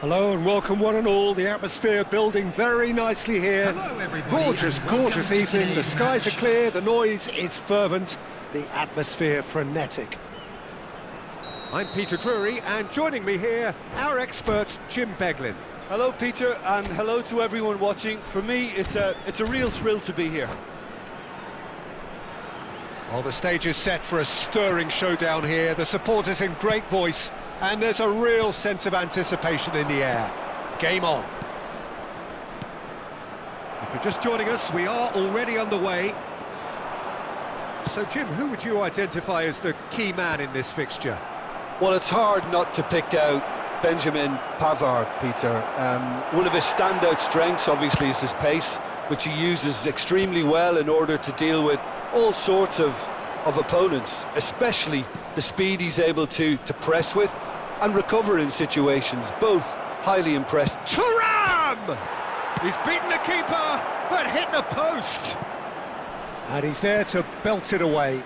Hello and welcome one and all. The atmosphere building very nicely here. Hello everybody. Gorgeous, and welcome gorgeous to evening. The today's skies are match. clear, the noise is fervent, the atmosphere frenetic. I'm Peter Drury, and joining me here, our expert Jim Beglin. Hello, Peter, and hello to everyone watching. For me, it's a real thrill to be here. Well, the stage is set for a stirring showdown here. The supporters in great voice, and there's a real sense of anticipation in the air. Game on. If you're just joining us, we are already underway. So, Jim, who would you identify as the key man in this fixture? Well, it's hard not to pick out Benjamin Pavard, Peter. One of his standout strengths, obviously, is his pace, which he uses extremely well in order to deal with all sorts of opponents, especially the speed he's able to press with and recover in situations. Both highly impressive. Thuram! He's beaten the keeper, but hit the post. And he's there to belt it away.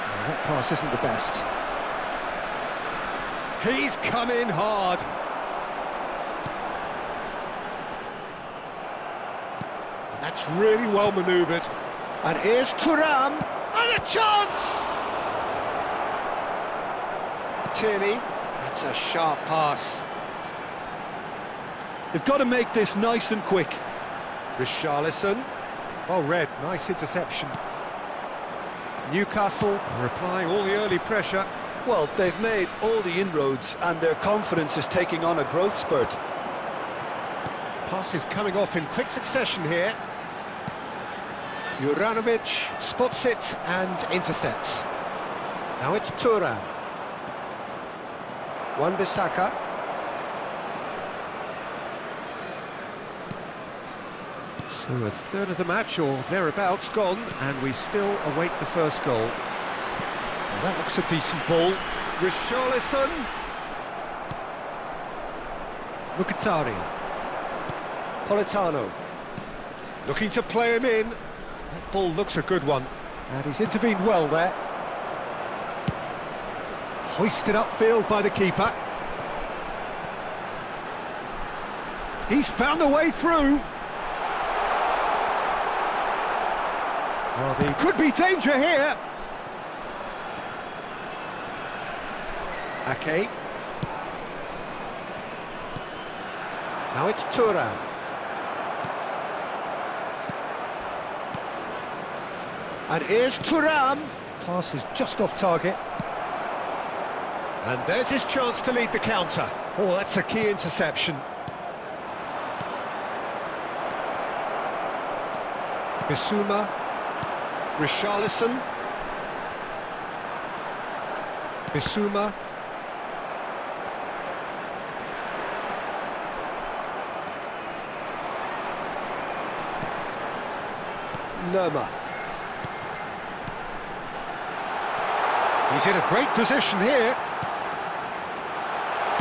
Well, that pass isn't the best. He's come in hard. And that's really well manoeuvred. And here's Thuram, and a chance! Tierney, that's a sharp pass. They've got to make this nice and quick. Richarlison, well read, nice interception. Newcastle are applying all the early pressure. Well, they've made all the inroads and their confidence is taking on a growth spurt. Pass is coming off in quick succession here. Juranovic spots it and intercepts. Now it's Thuram. Wan-Bissaka. So a third of the match, or thereabouts, gone, and we still await the first goal. Well, that looks a decent ball. Richarlison. Mkhitaryan. Politano. Looking to play him in. That ball looks a good one, and he's intervened well there. Hoisted upfield by the keeper. He's found a way through. Well, there could be danger here. Ake. Now it's Thuram. And here's Thuram. Pass is just off target. And there's his chance to lead the counter. Oh, that's a key interception. Bissouma. Richarlison. Bissouma. Lerma. He's in a great position here.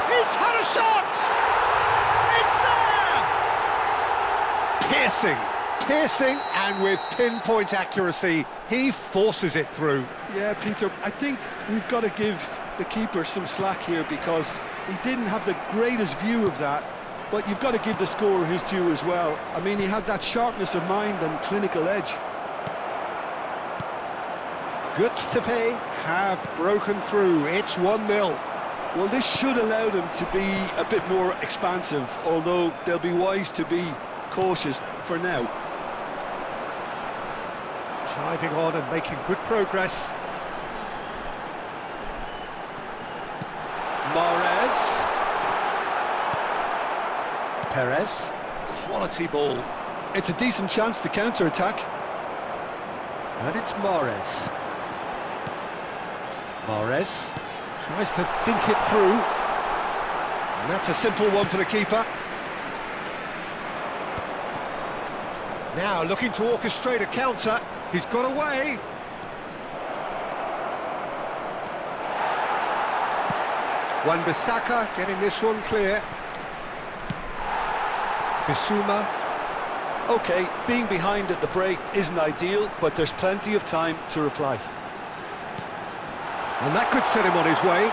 He's had a shot! It's there! Piercing, and with pinpoint accuracy, he forces it through. Yeah, Peter, I think we've got to give the keeper some slack here because he didn't have the greatest view of that, but you've got to give the scorer his due as well. I mean, he had that sharpness of mind and clinical edge. Göztepe have broken through. It's 1-0. Well, this should allow them to be a bit more expansive, although they'll be wise to be cautious for now. Driving on and making good progress. Mahrez. Perez. Quality ball. It's a decent chance to counter-attack. And it's Mahrez. Mahrez tries to dink it through. And that's a simple one for the keeper. Now looking to orchestrate a counter. He's got away. Wan-Bissaka getting this one clear. Bissouma. OK, being behind at the break isn't ideal, but there's plenty of time to reply. And that could set him on his way.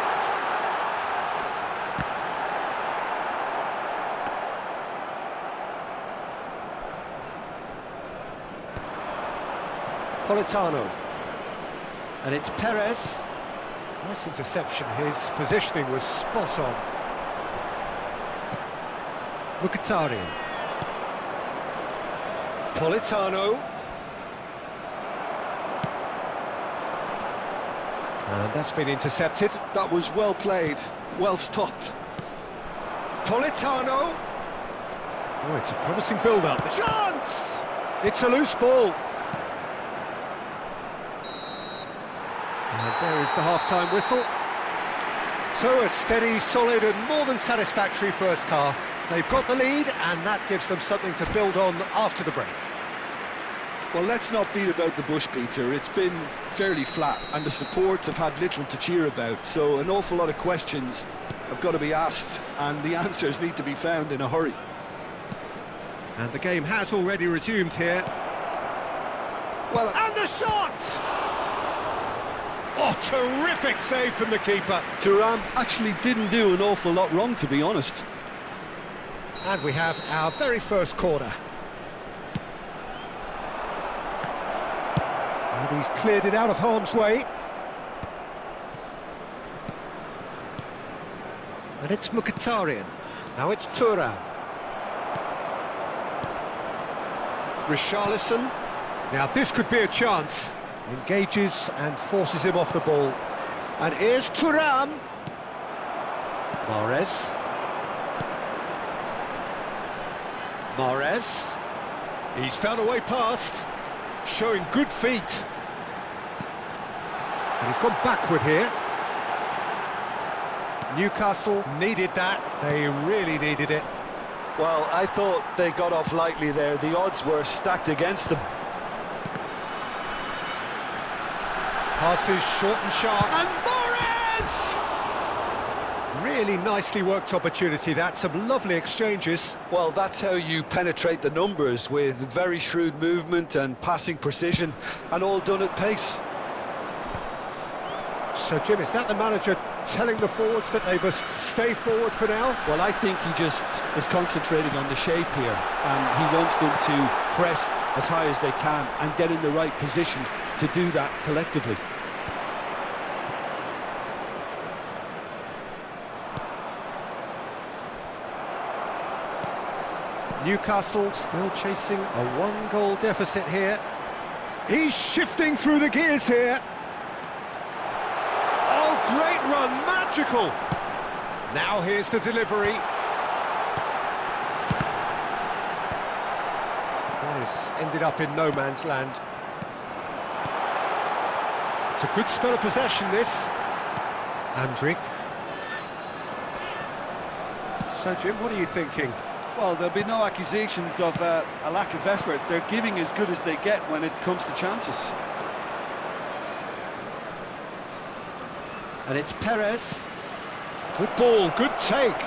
Politano. And it's Perez. Nice interception. His positioning was spot on. Mkhitaryan. Politano. And that's been intercepted. That was well played, well stopped. Politano. Oh, it's a promising build-up. Chance! It's a loose ball. And there is the half-time whistle. So a steady, solid and more than satisfactory first half. They've got the lead and that gives them something to build on after the break. Well, let's not beat about the bush, Peter. It's been fairly flat and the support have had little to cheer about. So an awful lot of questions have got to be asked and the answers need to be found in a hurry. And the game has already resumed here. Well, and the shot! Oh, terrific save from the keeper. Thuram actually didn't do an awful lot wrong, to be honest. And we have our very first corner. And he's cleared it out of harm's way. And it's Mkhitaryan. Now it's Thuram. Richarlison. Now this could be a chance. Engages and forces him off the ball. And here's Thuram. Mahrez. Mahrez. He's found a way past. Showing good feet. And he's gone backward here. Newcastle needed that. They really needed it. Well, I thought they got off lightly there. The odds were stacked against them. Passes short and sharp. And Mahrez! Really nicely worked opportunity, that. Some lovely exchanges. Well, that's how you penetrate the numbers, with very shrewd movement and passing precision, and all done at pace. So, Jim, is that the manager telling the forwards that they must stay forward for now? Well, I think he just is concentrating on the shape here, and he wants them to press as high as they can and get in the right position to do that collectively. Newcastle still chasing a one-goal deficit here. He's shifting through the gears here. Oh, great run, magical! Now here's the delivery. That has ended up in no man's land. It's a good spell of possession, this. Andrick. So, Jim, what are you thinking? Well, there'll be no accusations of a lack of effort. They're giving as good as they get when it comes to chances. And it's Perez. Good ball, good take.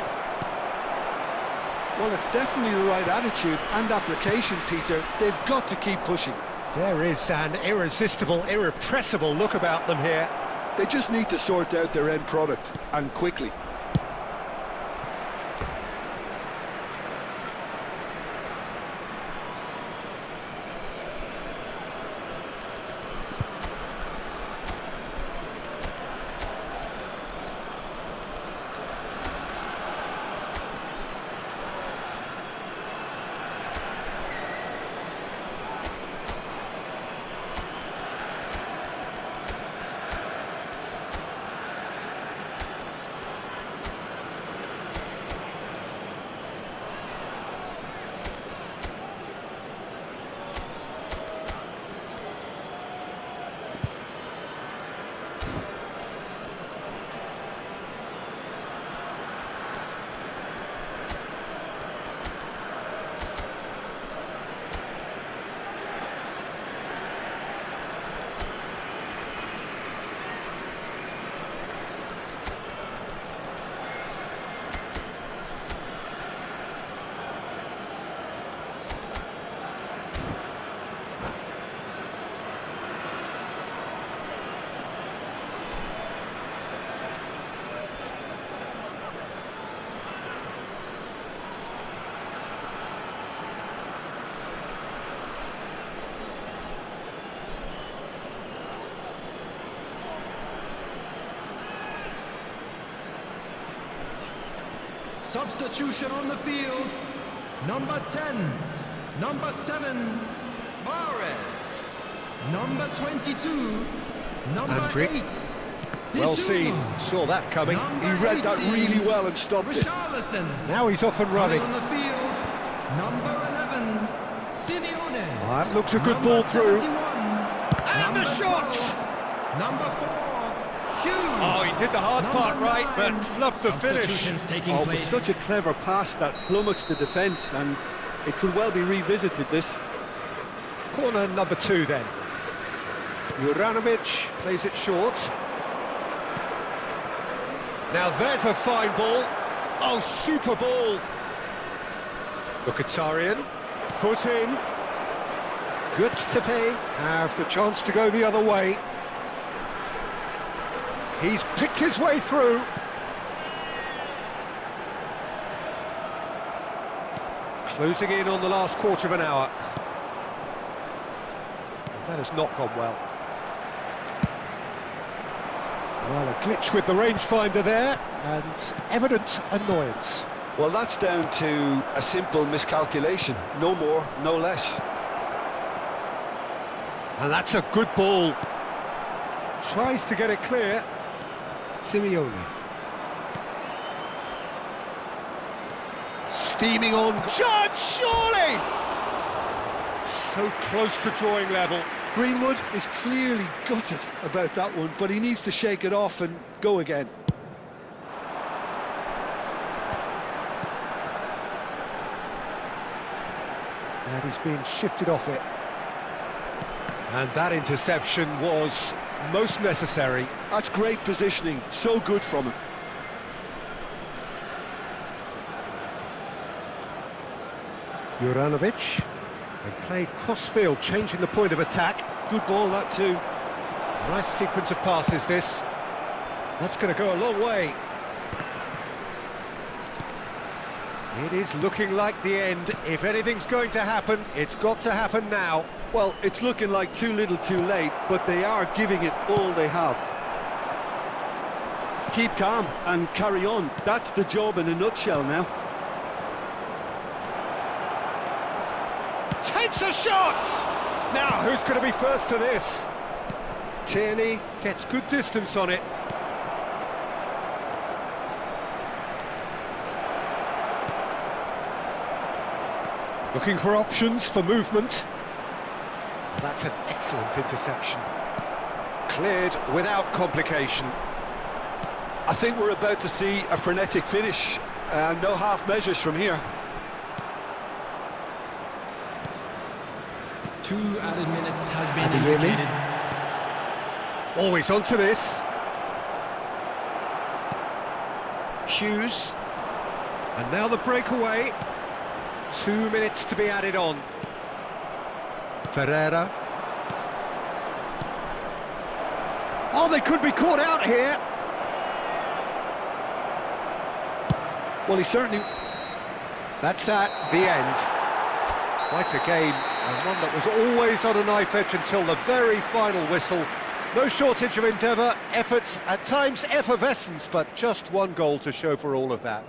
Well, it's definitely the right attitude and application, Peter. They've got to keep pushing. There is an irresistible, irrepressible look about them here. They just need to sort out their end product, and quickly. Substitution on the field. Number 10, number 7, Mahrez. Number 22, number Andrick. 8. Well Bissouma. seen, saw that coming. He read that 18, really well and stopped it. Richarlison. Now he's off and running. On the field, number 11, Simeone. That looks a good Number ball through. 71, And the number shot! 12, number 4, Hughes. Oh, he did the hard part Number right, but 9. fluffed the finish. Substitutions taking Oh, it was place. such a clever pass that flummoxed the defence, and it could well be revisited, this. Corner number 2 then. Juranovic plays it short. Now there's a fine ball. Oh, super ball. Mkhitaryan, foot in. Good to pay. Have the chance to go the other way. He's picked his way through. Closing in on the last quarter of an hour. That has not gone well. Well, a glitch with the rangefinder there, and evident annoyance. Well, that's down to a simple miscalculation. No more, no less. And that's a good ball. Tries to get it clear. Simeone. Steaming on. Judge, surely! So close to drawing level. Greenwood is clearly gutted about that one, but he needs to shake it off and go again. And he's being shifted off it. And that interception was most necessary. That's great positioning, so good from him. Juranovic. They played cross-field, changing the point of attack. Good ball, that too. Nice sequence of passes, this. That's going to go a long way. It is looking like the end. If anything's going to happen, it's got to happen now. Well, it's looking like too little too late, but they are giving it all they have. Keep calm and carry on. That's the job in a nutshell now. Takes a shot! Now, who's going to be first to this? Tierney gets good distance on it. Looking for options for movement. That's an excellent interception. Cleared without complication. I think we're about to see a frenetic finish. No half measures from here. 2 added minutes has been Adeyemi. indicated. Always onto this. Hughes. And now the breakaway. 2 minutes to be added on. Ferreira. Oh, they could be caught out here. Well, he certainly... That's that, the end. Quite a game, and one that was always on a knife edge until the very final whistle. No shortage of endeavour, effort, at times effervescence, but just one goal to show for all of that.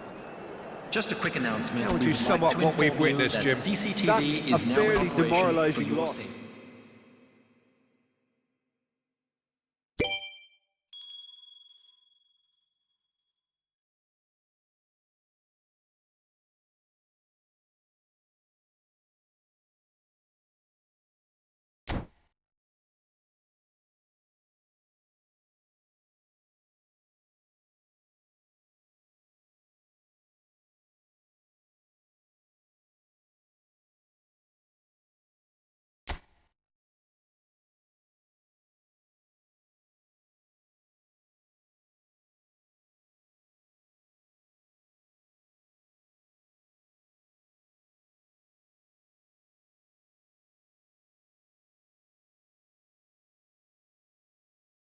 Just a quick announcement. How would We you would sum like up to what we've inform you witnessed, that Jim? CCTV That's is a now in fairly operation demoralising for your loss. safety.